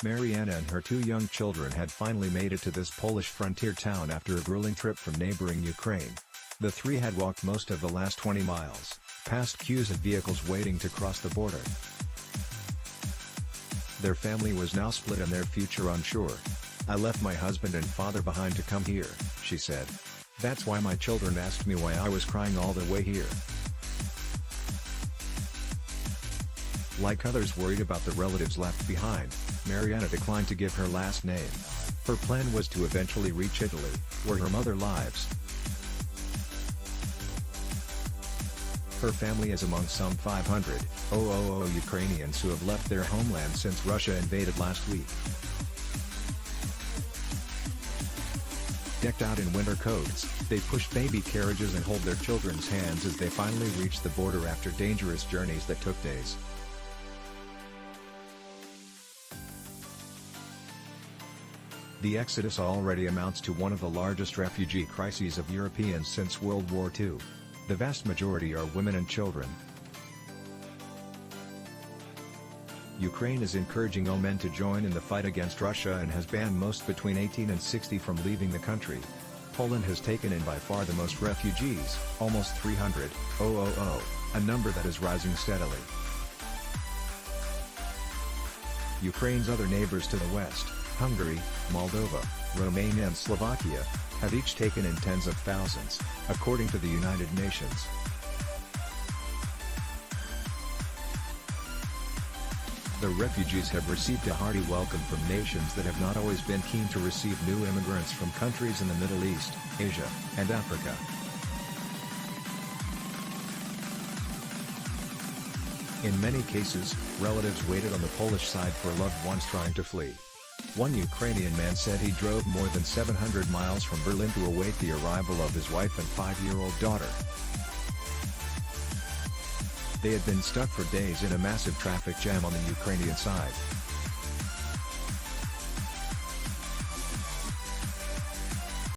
Marianna and her 2 young children had finally made it to this Polish frontier town after a grueling trip from neighboring Ukraine. The three had walked most of the last 20 miles, past queues of vehicles waiting to cross the border. Their family was now split and their future unsure. "I left my husband and father behind to come here," she said. "That's why my children asked me why I was crying all the way here." Like others worried about the relatives left behind, Marianna declined to give her last name. Her plan was to eventually reach Italy, where her mother lives. Her family is among some 500 Ukrainians who have left their homeland since Russia invaded last week. Decked out in winter coats, they push baby carriages and hold their children's hands as they finally reach the border after dangerous journeys that took days. The exodus already amounts to one of the largest refugee crises of Europeans since World War II. The vast majority are women and children. Ukraine is encouraging all men to join in the fight against Russia and has banned most between 18 and 60 from leaving the country. Poland has taken in by far the most refugees, almost 300, a number that is rising steadily. Ukraine's other neighbors to the west, Hungary, Moldova, Romania and Slovakia, have each taken in tens of thousands, according to the United Nations. The refugees have received a hearty welcome from nations that have not always been keen to receive new immigrants from countries in the Middle East, Asia, and Africa. In many cases, relatives waited on the Polish side for loved ones trying to flee. One Ukrainian man said he drove more than 700 miles from Berlin to await the arrival of his wife and 5-year-old daughter. They had been stuck for days in a massive traffic jam on the Ukrainian side.